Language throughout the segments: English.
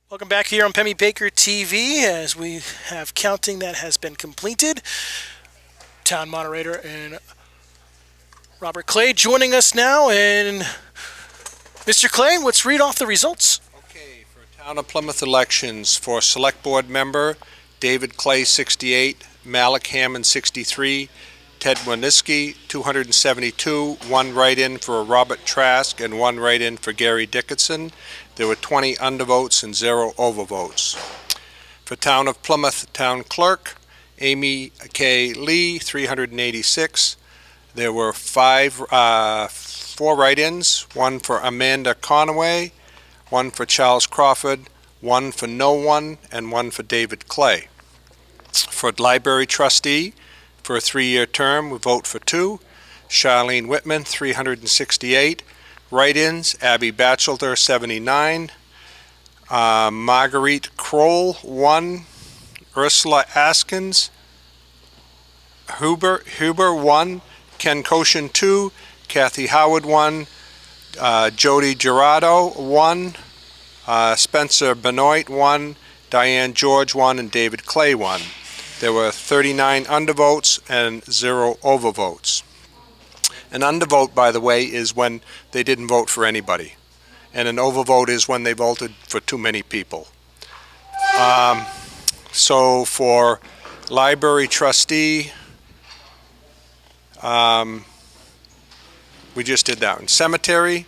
Welcome back here on Pemmy Baker TV as we have counting that has been completed. Town moderator and Robert Clay joining us now. And Mr. Clay, let's read off the results. Okay, for Town of Plymouth elections, for Select Board Member, David Clay, 68, Malik Hammond, 63, Ted Winiski, 272, one write-in for Robert Trask, and one write-in for Gary Dickinson. There were 20 undervotes and 0 overvotes. For Town of Plymouth Town Clerk, Amy K. Lee, 386. There were 4 write-ins, one for Amanda Conaway, one for Charles Crawford, one for no one, and one for David Clay. For Library Trustee, for a 3-year term, we vote for 2. Charlene Whitman, 368. Write-ins, Abby Batchelder, 79. Marguerite Kroll, 1. Ursula Askins. Huber, 1. Ken Koshin, 2. Kathy Howard, 1. Jody Gerardo, 1. Spencer Benoit, 1. Diane George, 1. And David Clay, 1. There were 39 undervotes and 0 overvotes. An undervote, by the way, is when they didn't vote for anybody. And an overvote is when they voted for too many people. So for Library Trustee, we just did that one. Cemetery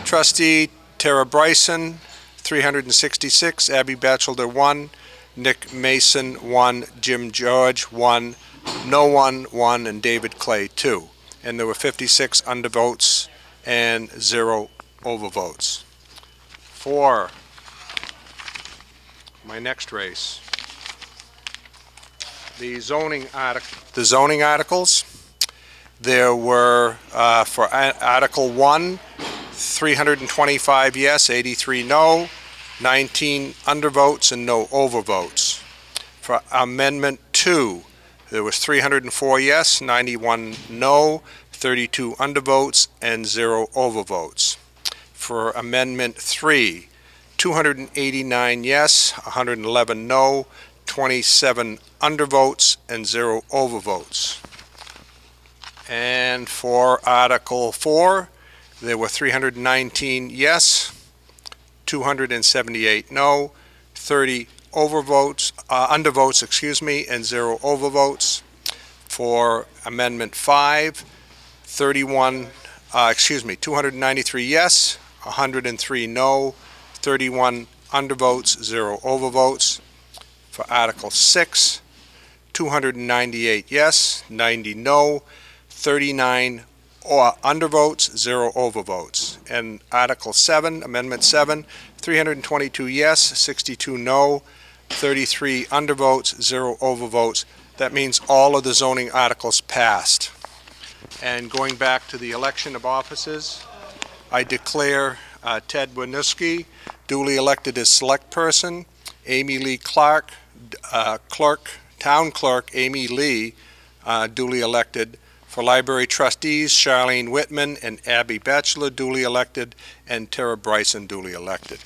Trustee, Tara Bryson, 366. Abby Batchelder, 1. Nick Mason, 1. Jim George, 1. No one, 1. And David Clay, 2. And there were 56 undervotes and 0 overvotes. For my next race, the zoning articles, there were, for Article 1, 325 yes, 83 no, 19 undervotes and no overvotes. For Amendment 2, there was 304 yes, 91 no, 32 undervotes, and 0 overvotes. For Amendment 3, 289 yes, 111 no, 27 undervotes, and 0 overvotes. And for Article 4, there were 319 yes, 278 no, 30 undervotes, and 0 overvotes. For Amendment 5, 293 yes, 103 no, 31 undervotes, 0 overvotes. For Article 6, 298 yes, 90 no, 39 undervotes, 0 overvotes. And Article 7, Amendment 7, 322 yes, 62 no, 33 undervotes, 0 overvotes. That means all of the zoning articles passed. And going back to the election of officers, I declare Ted Winiski duly elected as select person, Amy Lee Clark, Town Clerk Amy Lee, duly elected. For Library Trustees, Charlene Whitman and Abby Batchelor, duly elected, and Tara Bryson, duly elected.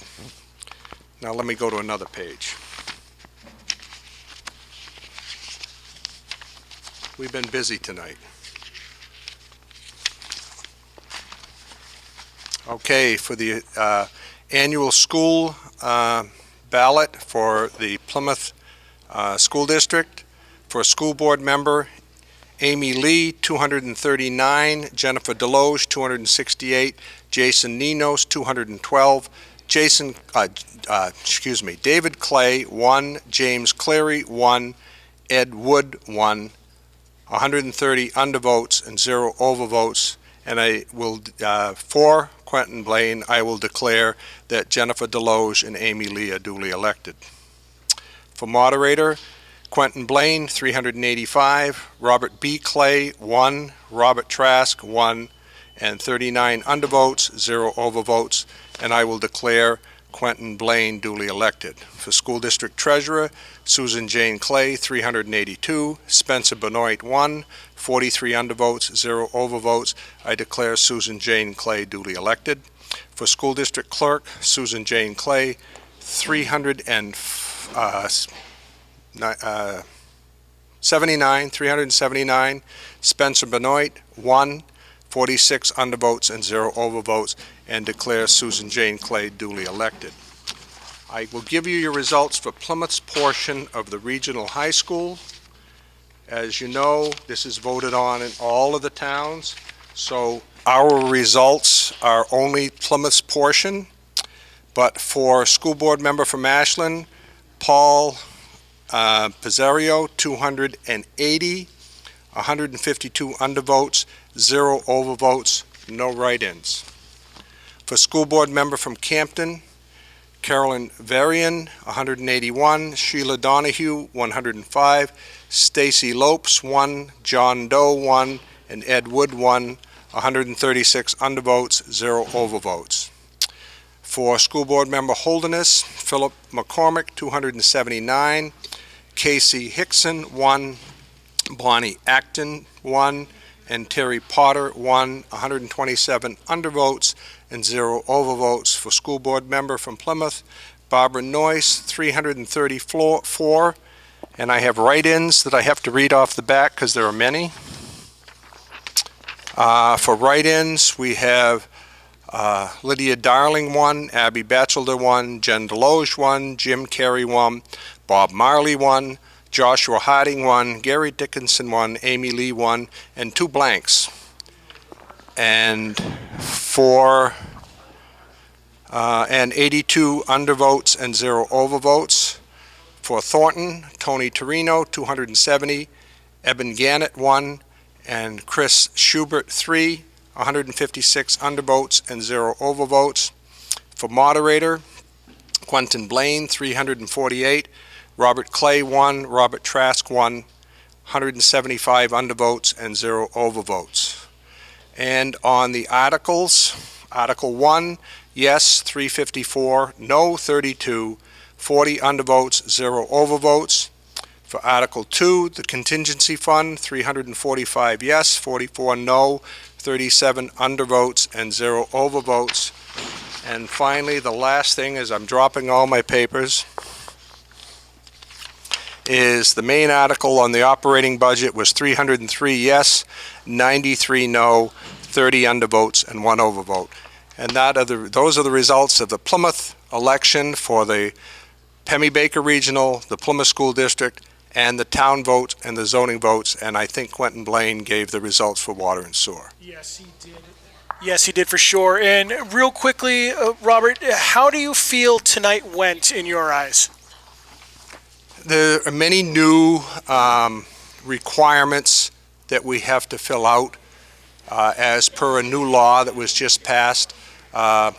Now let me go to another page. We've been busy tonight. Okay, for the annual school ballot for the Plymouth School District, for a school board member, Amy Lee, 239, Jennifer Deloge, 268, Jason Ninos, 212, David Clay, 1, James Cleary, 1, Ed Wood, 1, 130 undervotes and 0 overvotes. And I will, for Quentin Blaine, I will declare that Jennifer Deloge and Amy Lee are duly elected. For moderator, Quentin Blaine, 385, Robert B. Clay, 1, Robert Trask, 1, and 39 undervotes, 0 overvotes, and I will declare Quentin Blaine duly elected. For School District Treasurer, Susan Jane Clay, 382, Spencer Benoit, 1, 43 undervotes, 0 overvotes. I declare Susan Jane Clay duly elected. For School District Clerk, Susan Jane Clay, 379. Spencer Benoit, 1, 46 undervotes and 0 overvotes, and declare Susan Jane Clay duly elected. I will give you your results for Plymouth's portion of the regional high school. As you know, this is voted on in all of the towns, so our results are only Plymouth's portion. But for school board member from Ashland, Paul Pizzario, 280, 152 undervotes, 0 overvotes, no write-ins. For school board member from Campton, Carolyn Varian, 181, Sheila Donahue, 105, Stacy Lopes, 1, John Doe, 1, and Ed Wood, 1, 136 undervotes, 0 overvotes. For school board member Holderness, Philip McCormick, 279, Casey Hickson, 1, Bonnie Acton, 1, and Terry Potter, 1, 127 undervotes and 0 overvotes. For school board member from Plymouth, Barbara Noyce, 334, and I have write-ins that I have to read off the back because there are many. For write-ins, we have Lydia Darling, 1, Abby Batchelder, 1, Jen Deloge, 1, Jim Carey, 1, Bob Marley, 1, Joshua Harding, 1, Gary Dickinson, 1, Amy Lee, 1, and 2 blanks. And and 82 undervotes and 0 overvotes. For Thornton, Tony Torino, 270, Eben Gannett, 1, and Chris Schubert, 3, 156 undervotes and 0 overvotes. For moderator, Quentin Blaine, 348, Robert Clay, 1, Robert Trask, 1, 175 undervotes and 0 overvotes. And on the articles, Article 1, yes, 354, no, 32, 40 undervotes, 0 overvotes. For Article 2, the contingency fund, 345 yes, 44 no, 37 undervotes, and 0 overvotes. And finally, the last thing, as I'm dropping all my papers, is the main article on the operating budget was 303 yes, 93 no, 30 undervotes, and 1 overvote. And those are the results of the Plymouth election for the Pemmy-Baker Regional, the Plymouth School District, and the town vote and the zoning votes, and I think Quentin Blaine gave the results for water and sewer. Yes, he did. Yes, he did for sure. And real quickly, Robert, how do you feel tonight went in your eyes? There are many new requirements that we have to fill out as per a new law that was just passed 2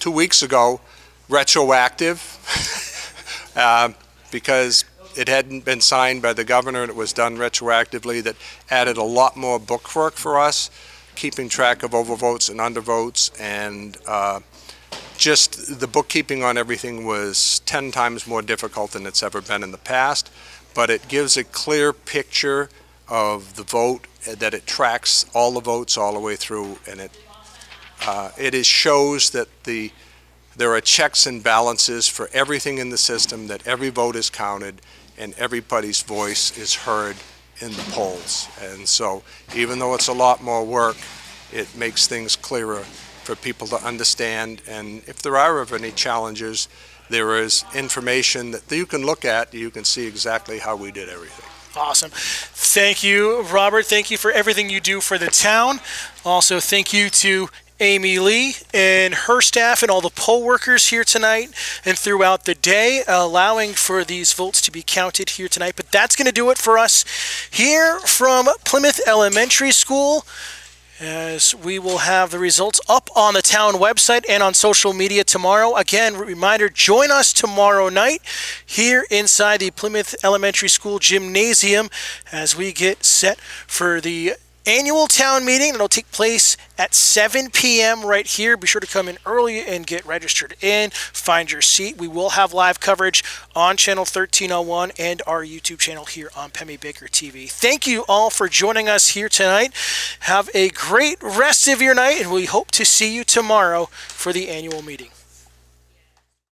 weeks ago, retroactive, because it hadn't been signed by the governor and it was done retroactively. That added a lot more bookwork for us, keeping track of overvotes and undervotes, and just the bookkeeping on everything was 10 times more difficult than it's ever been in the past. But it gives a clear picture of the vote, that it tracks all the votes all the way through, and it shows that there are checks and balances for everything in the system, that every vote is counted and everybody's voice is heard in the polls. And so even though it's a lot more work, it makes things clearer for people to understand. And if there are ever any challenges, there is information that you can look at. You can see exactly how we did everything. Awesome. Thank you, Robert. Thank you for everything you do for the town. Also, thank you to Amy Lee and her staff and all the poll workers here tonight and throughout the day, allowing for these votes to be counted here tonight. But that's going to do it for us here from Plymouth Elementary School, as we will have the results up on the town website and on social media tomorrow. Again, reminder, join us tomorrow night here inside the Plymouth Elementary School gymnasium as we get set for the annual town meeting that'll take place at 7 p.m. right here. Be sure to come in early and get registered in, find your seat. We will have live coverage on channel 1301 and our YouTube channel here on Pemmy-Baker TV. Thank you all for joining us here tonight. Have a great rest of your night, and we hope to see you tomorrow for the annual meeting.